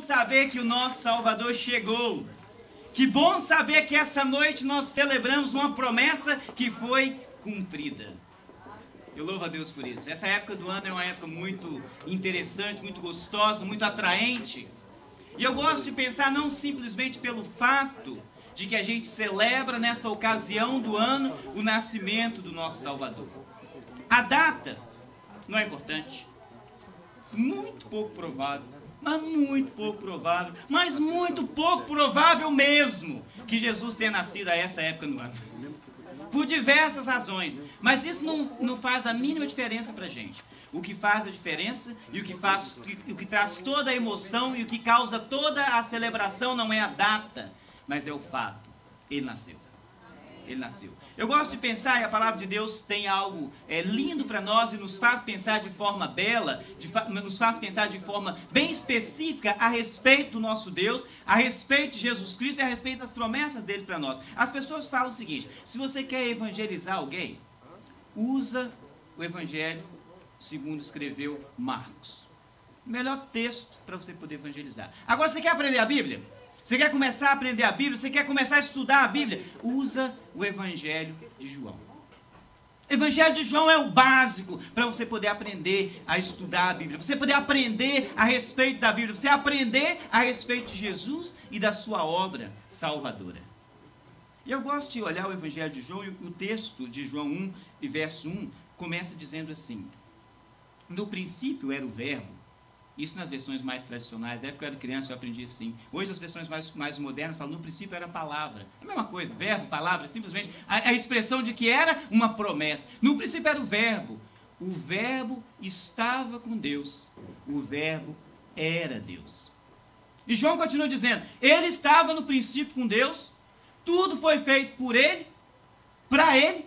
saber que o nosso Salvador chegou. Que bom saber que essa noite nós celebramos uma promessa que foi cumprida. Eu louvo a Deus por isso. Essa época do ano é uma época muito interessante, muito gostosa, muito atraente. E eu gosto de pensar não simplesmente pelo fato de que a gente celebra nessa ocasião do ano o nascimento do nosso Salvador. A data não é importante. Muito pouco provável, mas muito pouco provável, mas muito pouco provável mesmo que Jesus tenha nascido a essa época do ano. Por diversas razões. Mas isso não faz a mínima diferença para a gente. O que faz a diferença e o que traz toda a emoção e o que causa toda a celebração não é a data, mas é o fato. Ele nasceu. Ele nasceu. Eu gosto de pensar, e a palavra de Deus tem algo lindo para nós e nos faz pensar de forma bela, nos faz pensar de forma bem específica a respeito do nosso Deus, a respeito de Jesus Cristo e a respeito das promessas dele para nós. As pessoas falam o seguinte: se você quer evangelizar alguém, usa o evangelho segundo escreveu Marcos. O melhor texto para você poder evangelizar. Agora, você quer aprender a Bíblia? Você quer começar a aprender a Bíblia? Você quer começar a estudar a Bíblia? Usa o Evangelho de João. O Evangelho de João é o básico para você poder aprender a estudar a Bíblia. Você poder aprender a respeito da Bíblia. Você aprender a respeito de Jesus e da sua obra salvadora. E eu gosto de olhar o Evangelho de João e o texto de João 1 e verso 1 começa dizendo assim: no princípio era o Verbo. Isso nas versões mais tradicionais. Da época que eu era criança eu aprendi assim. Hoje as versões mais modernas falam: no princípio era a palavra. É a mesma coisa, verbo, palavra, simplesmente a expressão de que era uma promessa. No princípio era o Verbo. O Verbo estava com Deus. O Verbo era Deus. E João continua dizendo: ele estava no princípio com Deus. Tudo foi feito por ele, para ele,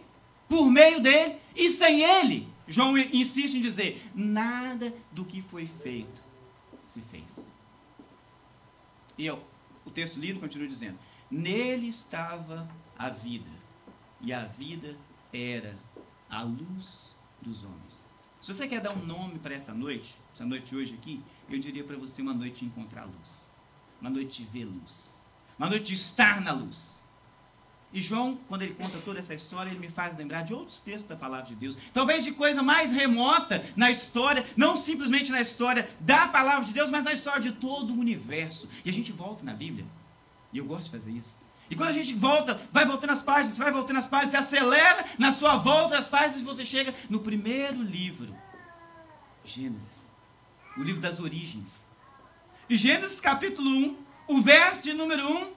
por meio dele e sem ele. João insiste em dizer: nada do que foi feito se fez. E o texto lido continua dizendo: nele estava a vida, e a vida era a luz dos homens. Se você quer dar um nome para essa noite de hoje aqui, eu diria para você: uma noite de encontrar luz, uma noite de ver luz, uma noite de estar na luz. E João, quando ele conta toda essa história, ele me faz lembrar de outros textos da palavra de Deus. Talvez de coisa mais remota na história, não simplesmente na história da palavra de Deus, mas na história de todo o universo. E a gente volta na Bíblia, e eu gosto de fazer isso. E quando a gente volta, vai voltando as páginas, você acelera na sua volta as páginas e você chega no primeiro livro, Gênesis, o livro das origens. E Gênesis capítulo 1, o verso de número 1,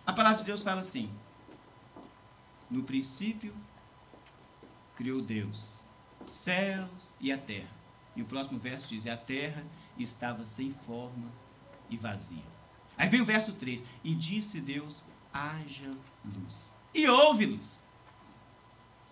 a palavra de Deus fala assim: no princípio, criou Deus os céus e a terra. E o próximo verso diz: e a terra estava sem forma e vazia. Aí vem o verso 3: e disse Deus: haja luz. E houve luz.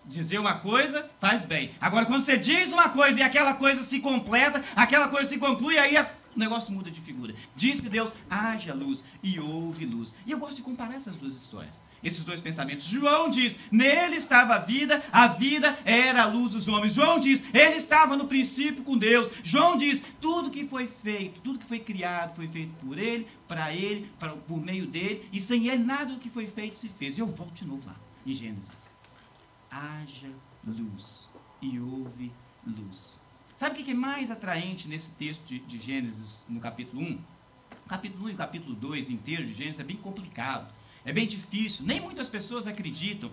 Dizer uma coisa faz bem. Agora, quando você diz uma coisa e aquela coisa se completa, aquela coisa se conclui, aí o negócio muda de figura. Diz que Deus: haja luz, e houve luz. E eu gosto de comparar essas duas histórias, esses dois pensamentos. João diz: nele estava a vida era a luz dos homens. João diz: ele estava no princípio com Deus. João diz: tudo que foi feito, tudo que foi criado, foi feito por ele, por meio dele, e sem ele nada do que foi feito se fez. E eu volto de novo lá, em Gênesis: haja luz, e houve luz. Sabe o que é mais atraente nesse texto de Gênesis, no capítulo 1? O capítulo 1 e o capítulo 2 inteiro de Gênesis é bem complicado, é bem difícil. Nem muitas pessoas acreditam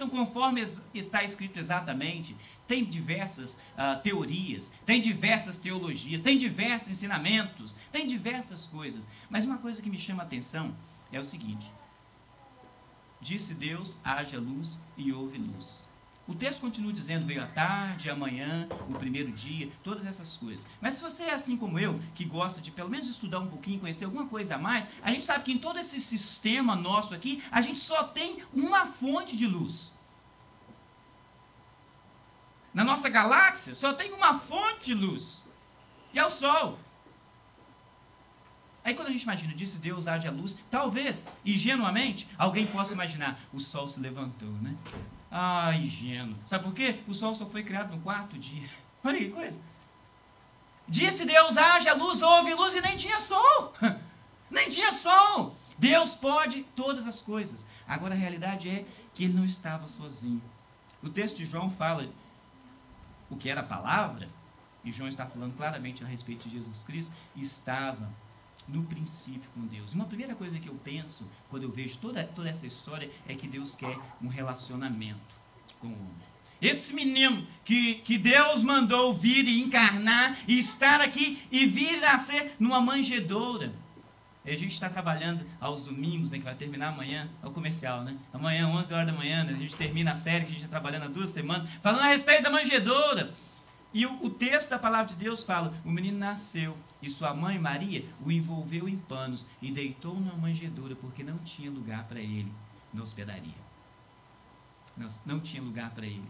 conforme está escrito exatamente. Tem diversas teorias, tem diversas teologias, tem diversos ensinamentos, tem diversas coisas. Mas uma coisa que me chama a atenção é o seguinte: disse Deus: haja luz, e houve luz. O texto continua dizendo: veio a tarde, a manhã, o primeiro dia, todas essas coisas. Mas se você é assim como eu, que gosta de pelo menos estudar um pouquinho, conhecer alguma coisa a mais, a gente sabe que em todo esse sistema nosso aqui, a gente só tem uma fonte de luz. Na nossa galáxia, só tem uma fonte de luz, e é o Sol. Aí quando a gente imagina: disse Deus: haja luz, talvez, ingenuamente, alguém possa imaginar: o Sol se levantou, né? Ah, ingênuo. Sabe por quê? O Sol só foi criado no quarto dia. Olha que coisa. Disse Deus, haja luz, houve luz e nem tinha sol. Nem tinha sol. Deus pode todas as coisas. Agora a realidade é que ele não estava sozinho. O texto de João fala o que era a palavra, e João está falando claramente a respeito de Jesus Cristo, estava no princípio com Deus. Uma primeira coisa que eu penso, quando eu vejo toda essa história, é que Deus quer um relacionamento com o homem. Esse menino que Deus mandou vir e encarnar, e estar aqui, e vir nascer numa manjedoura. A gente está trabalhando aos domingos, né, que vai terminar amanhã, é o comercial, né? Amanhã, 11 horas da manhã, né, a gente termina a série que a gente está trabalhando há 2 semanas, falando a respeito da manjedoura. E o texto da palavra de Deus fala, o menino nasceu, e sua mãe Maria o envolveu em panos e deitou numa manjedoura, porque não tinha lugar para ele na hospedaria. Não tinha lugar para ele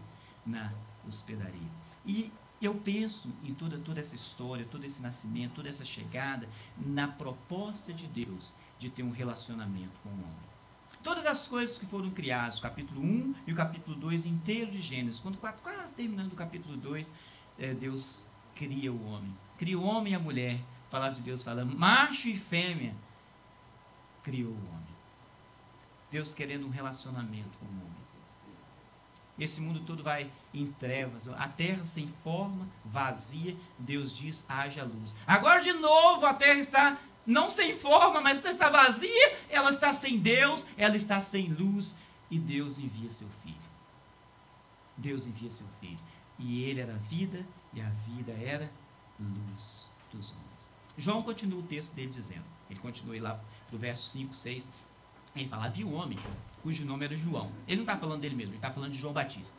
na hospedaria. E eu penso em toda essa história, todo esse nascimento, toda essa chegada, na proposta de Deus de ter um relacionamento com o homem. Todas as coisas que foram criadas, o capítulo 1 e o capítulo 2 inteiro de Gênesis, quando quase terminando o capítulo 2, Deus cria o homem. Cria o homem e a mulher. A palavra de Deus fala, macho e fêmea, criou o homem. Deus querendo um relacionamento com o homem. Esse mundo todo vai em trevas, a terra sem forma, vazia, Deus diz, haja luz. Agora de novo a terra está, não sem forma, mas está vazia, ela está sem Deus, ela está sem luz, e Deus envia seu filho. Deus envia seu filho. E ele era vida, e a vida era luz dos homens. João continua o texto dele dizendo, ele continua aí lá para o verso 5, 6, ele fala, havia um homem cujo nome era João. Ele não está falando dele mesmo, ele está falando de João Batista.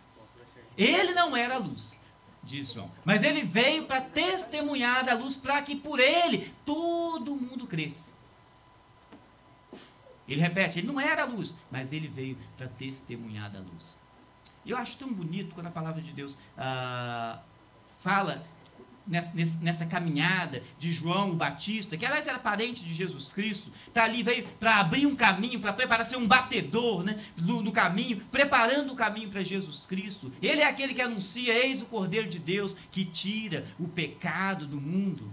Ele não era a luz, diz João, mas ele veio para testemunhar da luz, para que por ele todo mundo cresça. Ele repete, ele não era a luz, mas ele veio para testemunhar da luz. Eu acho tão bonito quando a palavra de Deus fala nessa caminhada de João Batista, que aliás era parente de Jesus Cristo, tá ali, veio para abrir um caminho, para preparar, ser um batedor, né, no caminho, preparando o caminho para Jesus Cristo. Ele é aquele que anuncia, eis o Cordeiro de Deus, que tira o pecado do mundo.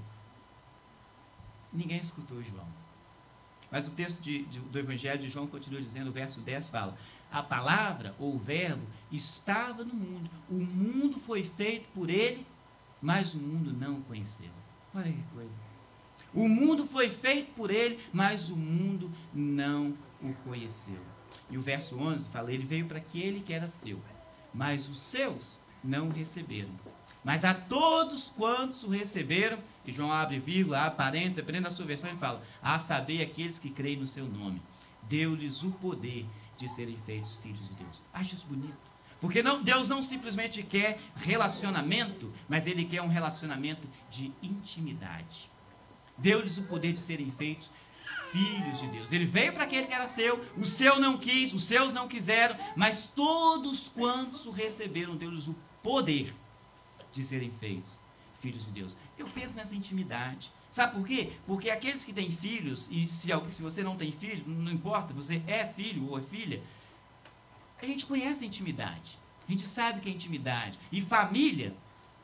Ninguém escutou João. Mas o texto do Evangelho de João continua dizendo, o verso 10 fala, a palavra, ou o verbo, estava no mundo, o mundo foi feito por ele, mas o mundo não o conheceu. Olha que coisa. O mundo foi feito por ele, mas o mundo não o conheceu. E o verso 11 fala, ele veio para aquele que era seu, mas os seus não o receberam. Mas a todos quantos o receberam, e João abre vírgula, abre parênteses, dependendo da sua versão, ele fala, a saber aqueles que creem no seu nome, deu-lhes o poder de serem feitos filhos de Deus. Acho isso bonito. Porque Deus não simplesmente quer relacionamento, mas Ele quer um relacionamento de intimidade. Deu-lhes o poder de serem feitos filhos de Deus. Ele veio para aquele que era seu, o seu não quis, os seus não quiseram, mas todos quantos o receberam, deu-lhes o poder de serem feitos filhos de Deus. Eu penso nessa intimidade. Sabe por quê? Porque aqueles que têm filhos, e se você não tem filho, não importa, você é filho ou é filha, a gente conhece a intimidade, a gente sabe o que é intimidade. E família,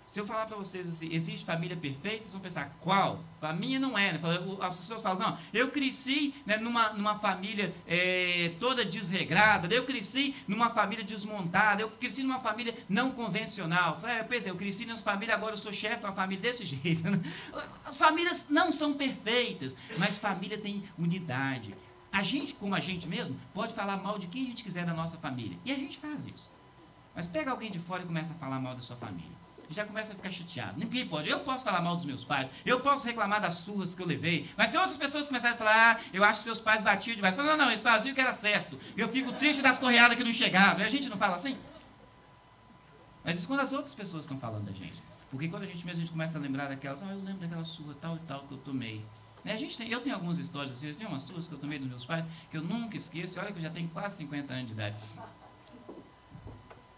se eu falar para vocês assim, existe família perfeita, vocês vão pensar, qual? A minha não é, né? As pessoas falam, não, eu cresci, né, numa família toda desregrada, eu cresci numa família desmontada, eu cresci numa família não convencional. Eu cresci numa família, agora eu sou chefe de uma família desse jeito. Né? As famílias não são perfeitas, mas família tem unidade. A gente, como a gente mesmo, pode falar mal de quem a gente quiser da nossa família. E a gente faz isso. Mas pega alguém de fora e começa a falar mal da sua família. E já começa a ficar chateado. Ninguém pode. Eu posso falar mal dos meus pais. Eu posso reclamar das surras que eu levei. Mas se outras pessoas começarem a falar, eu acho que seus pais batiam demais. Fala, não, eles faziam o que era certo. Eu fico triste das correadas que não chegavam. E a gente não fala assim? Mas isso quando as outras pessoas estão falando da gente. Porque quando a gente começa a lembrar daquelas, eu lembro daquela surra tal e tal que eu tomei. Eu tenho algumas histórias assim, eu tenho umas surras que eu tomei dos meus pais, que eu nunca esqueço, e olha que eu já tenho quase 50 anos de idade.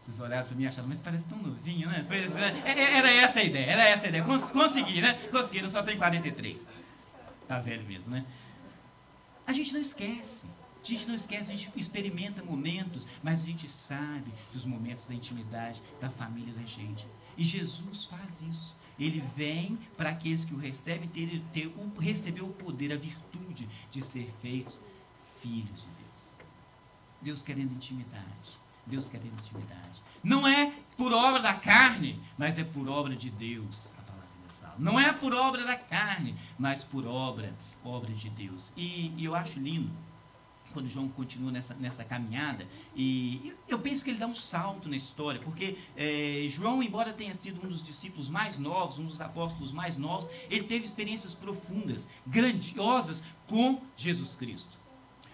Vocês olharam para mim e acharam, mas parece tão novinho, né? Era essa a ideia, Consegui, né? Consegui, eu só tenho 43. Tá velho mesmo, né? A gente não esquece, a gente experimenta momentos, mas a gente sabe dos momentos da intimidade, da família da gente. E Jesus faz isso. ele vem para aqueles que o recebem receber o poder, a virtude de ser feitos filhos de Deus. Deus querendo intimidade. Deus querendo intimidade. Não é por obra da carne, mas é por obra de Deus, a palavra de Deus fala. Não é por obra da carne, mas por obra de Deus. E eu acho lindo quando João continua nessa caminhada, e eu penso que ele dá um salto na história, porque João, embora tenha sido um dos discípulos mais novos, um dos apóstolos mais novos, ele teve experiências profundas, grandiosas com Jesus Cristo.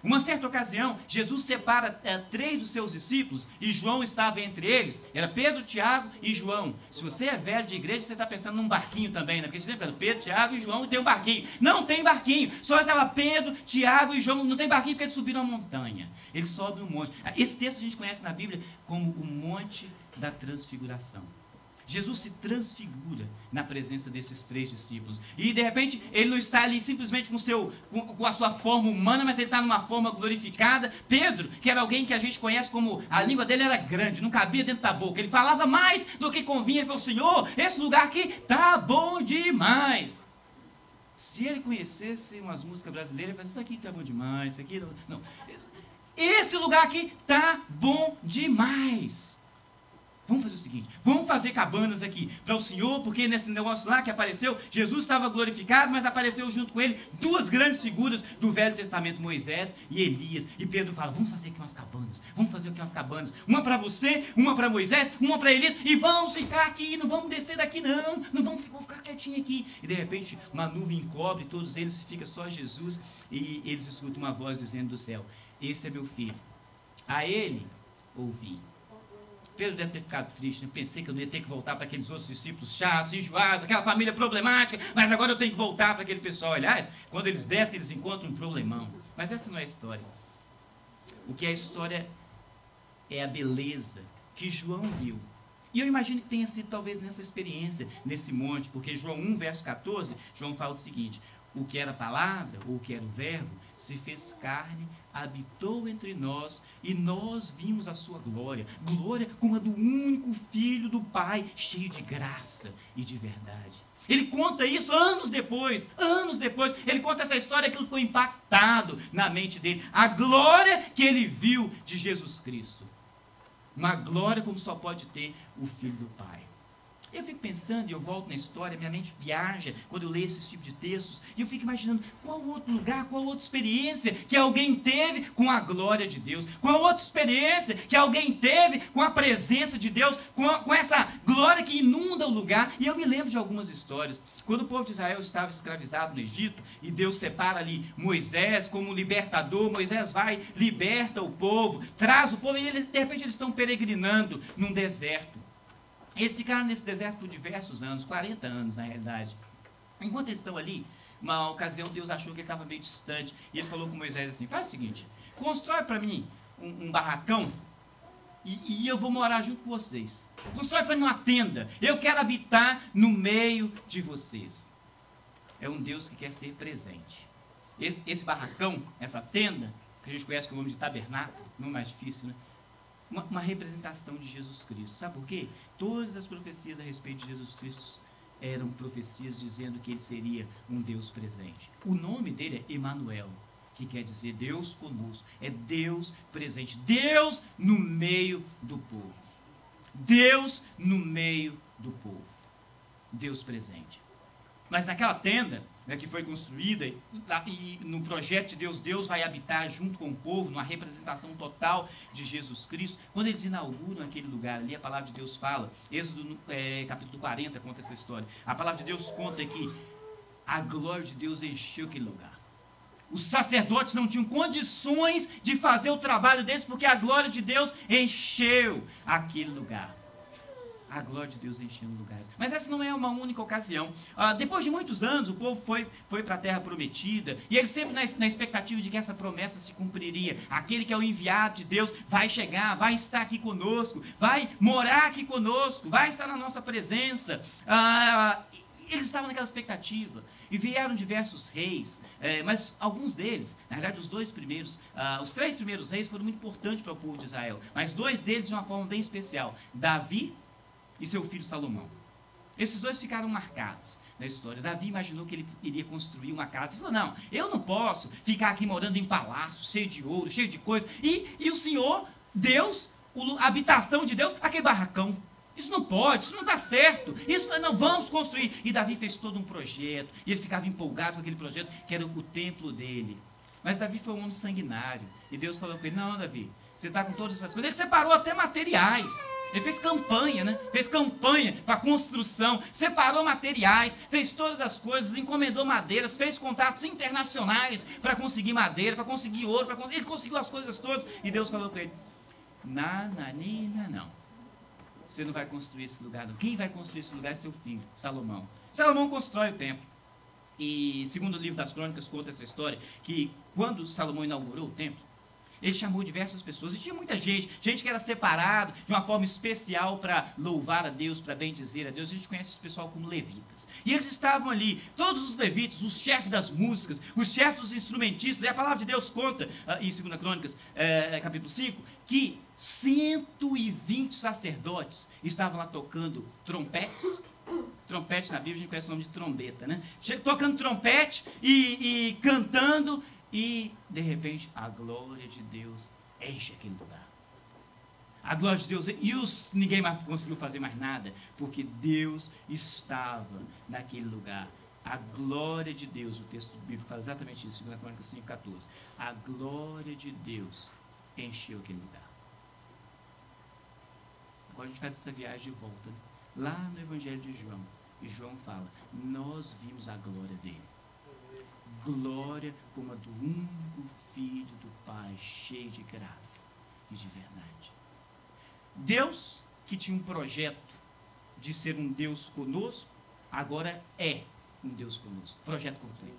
Uma certa ocasião, Jesus separa 3 dos seus discípulos, e João estava entre eles. Era Pedro, Tiago e João. Se você é velho de igreja, você está pensando num barquinho também, né? Porque você sempre Pedro, Tiago e João, e tem um barquinho. Não tem barquinho, só estava Pedro, Tiago e João. Não tem barquinho porque eles subiram a montanha. Eles sobem um monte. Esse texto a gente conhece na Bíblia como o Monte da Transfiguração. Jesus se transfigura na presença desses 3 discípulos. E de repente ele não está ali simplesmente com a sua forma humana, mas ele está numa forma glorificada. Pedro, que era alguém que a gente conhece como a língua dele era grande, não cabia dentro da boca. Ele falava mais do que convinha. Ele falou: Senhor, esse lugar aqui tá bom demais. Se ele conhecesse umas músicas brasileiras, ele falasse: isso aqui tá bom demais, isso aqui não. Esse lugar aqui tá bom demais. Vamos fazer o seguinte, vamos fazer cabanas aqui para o Senhor, porque nesse negócio lá que apareceu, Jesus estava glorificado, mas apareceu junto com ele 2 grandes figuras do Velho Testamento, Moisés e Elias. E Pedro fala: vamos fazer aqui umas cabanas, uma para você, uma para Moisés, uma para Elias, e vamos ficar aqui, não vamos descer daqui não vamos ficar quietinho aqui. E de repente uma nuvem encobre todos eles, fica só Jesus, e eles escutam uma voz dizendo do céu: esse é meu filho, a ele ouvi. Pedro deve ter ficado triste, né? Pensei que eu não ia ter que voltar para aqueles outros discípulos chatos, enjoados, aquela família problemática, mas agora eu tenho que voltar para aquele pessoal. Aliás, quando eles descem, eles encontram um problemão. Mas essa não é a história. O que é a história é a beleza que João viu. E eu imagino que tenha sido talvez nessa experiência, nesse monte, porque João 1, verso 14, João fala o seguinte: o que era palavra, ou o que era o verbo, se fez carne, habitou entre nós, e nós vimos a sua glória, glória como a do único Filho do Pai, cheio de graça e de verdade. Ele conta isso anos depois, ele conta essa história que ficou impactado na mente dele, a glória que ele viu de Jesus Cristo, uma glória como só pode ter o Filho do Pai. Eu fico pensando, e eu volto na história, minha mente viaja quando eu leio esse tipo de textos, e eu fico imaginando qual outro lugar, qual outra experiência que alguém teve com a glória de Deus, qual outra experiência que alguém teve com a presença de Deus, com essa glória que inunda o lugar. E eu me lembro de algumas histórias. Quando o povo de Israel estava escravizado no Egito, e Deus separa ali Moisés como libertador, Moisés vai, liberta o povo, traz o povo, e de repente eles estão peregrinando num deserto. Eles ficaram nesse deserto por diversos anos, 40 anos na realidade. Enquanto eles estão ali, uma ocasião Deus achou que ele estava meio distante, e ele falou com Moisés assim: faz o seguinte, constrói para mim um barracão, e eu vou morar junto com vocês. Constrói para mim uma tenda, eu quero habitar no meio de vocês. É um Deus que quer ser presente. Esse barracão, essa tenda, que a gente conhece com o nome de tabernáculo, não é mais difícil, né? Uma representação de Jesus Cristo. Sabe por quê? Todas as profecias a respeito de Jesus Cristo eram profecias dizendo que ele seria um Deus presente. O nome dele é Emanuel, que quer dizer Deus conosco. É Deus presente. Deus no meio do povo. Deus no meio do povo. Deus presente. Mas naquela tenda, né, que foi construída, e no projeto de Deus, Deus vai habitar junto com o povo, numa representação total de Jesus Cristo. Quando eles inauguram aquele lugar ali, a palavra de Deus fala, Êxodo capítulo 40 conta essa história. A palavra de Deus conta que a glória de Deus encheu aquele lugar. Os sacerdotes não tinham condições de fazer o trabalho deles, porque a glória de Deus encheu aquele lugar. A glória de Deus enchendo lugares. Mas essa não é uma única ocasião. Depois de muitos anos, o povo foi para a terra prometida, e eles sempre na expectativa de que essa promessa se cumpriria. Aquele que é o enviado de Deus vai chegar, vai estar aqui conosco, vai morar aqui conosco, vai estar na nossa presença. Eles estavam naquela expectativa. E vieram diversos reis, mas alguns deles, na verdade os 3 primeiros reis foram muito importantes para o povo de Israel, mas 2 deles de uma forma bem especial: Davi e seu filho Salomão. Esses dois ficaram marcados na história. Davi imaginou que ele iria construir uma casa. Ele falou, não, eu não posso ficar aqui morando em palácio, cheio de ouro, cheio de coisa. E o Senhor, Deus, a habitação de Deus, aquele barracão. Isso não pode, isso não dá certo. Isso não, vamos construir. E Davi fez todo um projeto. E ele ficava empolgado com aquele projeto, que era o templo dele. Mas Davi foi um homem sanguinário. E Deus falou com ele, não, Davi, você está com todas essas coisas. Ele separou até materiais. Ele fez campanha, né? Fez campanha para construção, separou materiais, fez todas as coisas, encomendou madeiras, fez contatos internacionais para conseguir madeira, para conseguir ouro, ele conseguiu as coisas todas. E Deus falou para ele, nananina, não. Você não vai construir esse lugar, não. Quem vai construir esse lugar é seu filho, Salomão. Salomão constrói o templo. E segundo o livro das Crônicas conta essa história, que quando Salomão inaugurou o templo, ele chamou diversas pessoas, e tinha muita gente que era separado de uma forma especial para louvar a Deus, para bendizer a Deus. A gente conhece esse pessoal como levitas. E eles estavam ali, todos os levitas, os chefes das músicas, os chefes dos instrumentistas, e a palavra de Deus conta, em 2 Crônicas, capítulo 5, que 120 sacerdotes estavam lá tocando trompetes. Trompete na Bíblia a gente conhece o nome de trombeta, né? Tocando trompete e cantando. E, de repente, a glória de Deus enche aquele lugar. A glória de Deus, ninguém mais conseguiu fazer mais nada, porque Deus estava naquele lugar. A glória de Deus, o texto bíblico fala exatamente isso, 2 Crônicas 5,14. A glória de Deus encheu aquele lugar. Agora a gente faz essa viagem de volta, né? Lá no Evangelho de João, e João fala, nós vimos a glória dele. Glória como a do único Filho do Pai, cheio de graça e de verdade. Deus, que tinha um projeto de ser um Deus conosco, agora é um Deus conosco. Projeto completo.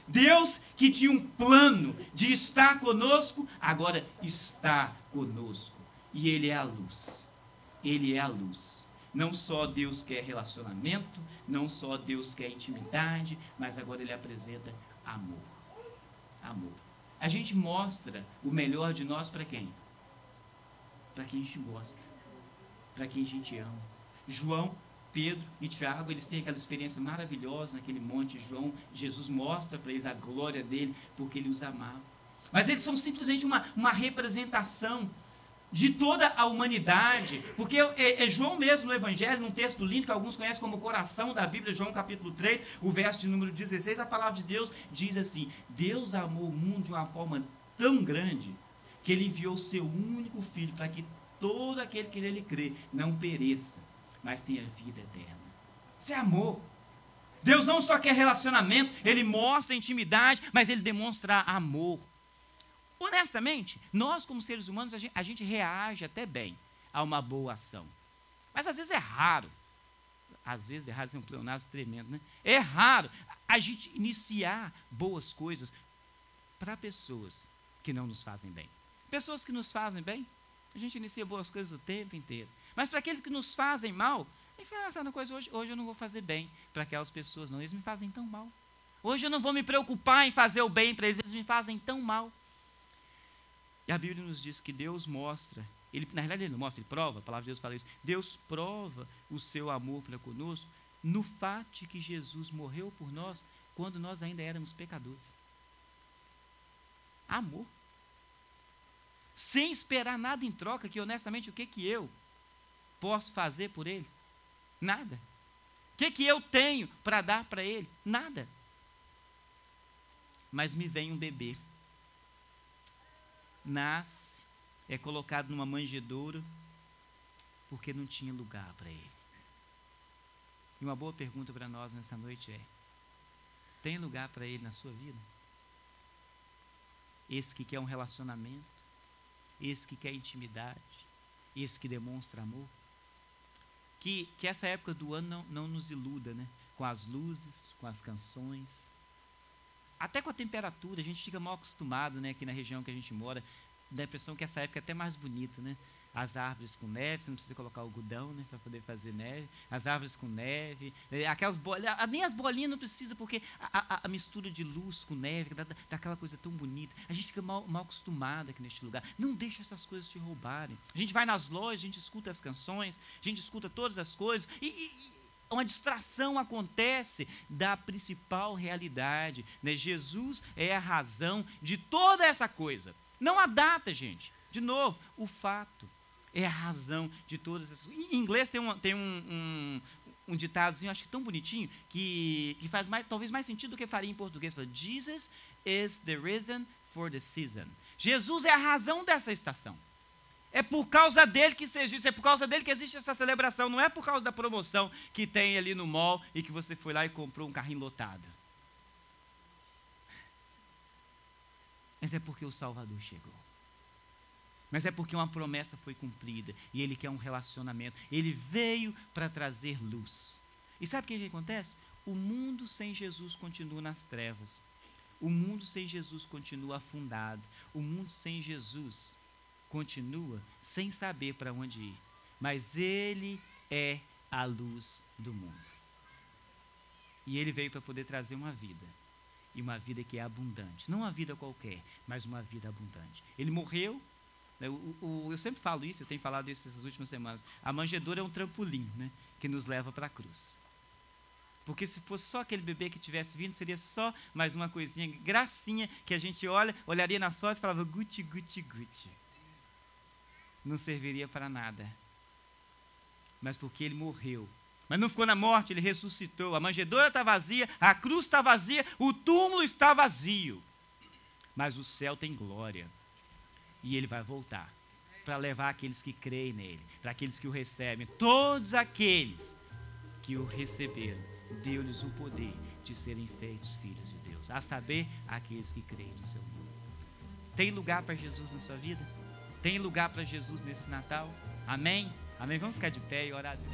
Deus, que tinha um plano de estar conosco, agora está conosco. E Ele é a luz. Ele é a luz. Não só Deus quer relacionamento, não só Deus quer intimidade, mas agora Ele apresenta amor. Amor. A gente mostra o melhor de nós para quem? Para quem a gente gosta. Para quem a gente ama. João, Pedro e Tiago, eles têm aquela experiência maravilhosa naquele monte. Jesus mostra para eles a glória dele, porque ele os amava. Mas eles são simplesmente uma representação de toda a humanidade, porque João mesmo no Evangelho, num texto lindo que alguns conhecem como o coração da Bíblia, João capítulo 3, o verso de número 16, a palavra de Deus diz assim, Deus amou o mundo de uma forma tão grande, que Ele enviou o seu único Filho, para que todo aquele que nele crê, não pereça, mas tenha vida eterna. Isso é amor. Deus não só quer relacionamento, Ele mostra intimidade, mas Ele demonstra amor. Honestamente, nós como seres humanos, a gente reage até bem a uma boa ação. Mas às vezes é raro. Às vezes é raro, é um pleonasmo tremendo, né? É raro a gente iniciar boas coisas para pessoas que não nos fazem bem. Pessoas que nos fazem bem, a gente inicia boas coisas o tempo inteiro. Mas para aqueles que nos fazem mal, a gente fala, essa coisa, hoje eu não vou fazer bem para aquelas pessoas, não. Eles me fazem tão mal. Hoje eu não vou me preocupar em fazer o bem para eles, eles me fazem tão mal. E a Bíblia nos diz que Deus mostra, na realidade Ele não mostra, Ele prova, a palavra de Deus fala isso. Deus prova o seu amor para conosco no fato de que Jesus morreu por nós quando nós ainda éramos pecadores. Amor. Sem esperar nada em troca, que honestamente o que eu posso fazer por Ele? Nada. O que eu tenho para dar para Ele? Nada. Mas me vem um bebê. Nasce, é colocado numa manjedoura, porque não tinha lugar para ele. E uma boa pergunta para nós nessa noite é, tem lugar para ele na sua vida? Esse que quer um relacionamento, esse que quer intimidade, esse que demonstra amor? Que essa época do ano não nos iluda, né? Com as luzes, com as canções, até com a temperatura. A gente fica mal acostumado, né, aqui na região que a gente mora, dá a impressão que essa época é até mais bonita, né? As árvores com neve, você não precisa colocar algodão, né, para poder fazer neve. As árvores com neve, aquelas bolinhas, nem as bolinhas não precisa, porque a mistura de luz com neve dá aquela coisa tão bonita. A gente fica mal acostumado aqui neste lugar. Não deixa essas coisas te roubarem. A gente vai nas lojas, a gente escuta as canções, a gente escuta todas as coisas, uma distração acontece da principal realidade, né? Jesus é a razão de toda essa coisa. Não a data, gente. De novo, o fato é a razão de todas essas. Em inglês tem um ditadozinho, acho que tão bonitinho, que faz talvez mais sentido do que faria em português. Jesus is the reason for the season. Jesus é a razão dessa estação. É por causa dele que isso existe, é por causa dele que existe essa celebração, não é por causa da promoção que tem ali no mall e que você foi lá e comprou um carrinho lotado. Mas é porque o Salvador chegou. Mas é porque uma promessa foi cumprida e ele quer um relacionamento. Ele veio para trazer luz. E sabe o que acontece? O mundo sem Jesus continua nas trevas. O mundo sem Jesus continua afundado. O mundo sem Jesus continua sem saber para onde ir. Mas ele é a luz do mundo. E ele veio para poder trazer uma vida. E uma vida que é abundante. Não uma vida qualquer, mas uma vida abundante. Ele morreu. Eu sempre falo isso, eu tenho falado isso essas últimas semanas. A manjedoura é um trampolim, né, que nos leva para a cruz. Porque se fosse só aquele bebê que tivesse vindo, seria só mais uma coisinha, gracinha, que a gente olharia nas fotos e falava guti, guti, guti. Não serviria para nada. Mas porque ele morreu. Mas não ficou na morte, ele ressuscitou. A manjedoura está vazia, a cruz está vazia, o túmulo está vazio. Mas o céu tem glória. E ele vai voltar para levar aqueles que creem nele, para aqueles que o recebem. Todos aqueles que o receberam, deu-lhes o poder de serem feitos filhos de Deus. A saber, aqueles que creem no seu nome. Tem lugar para Jesus na sua vida? Tem lugar para Jesus nesse Natal? Amém? Amém? Vamos ficar de pé e orar a Deus.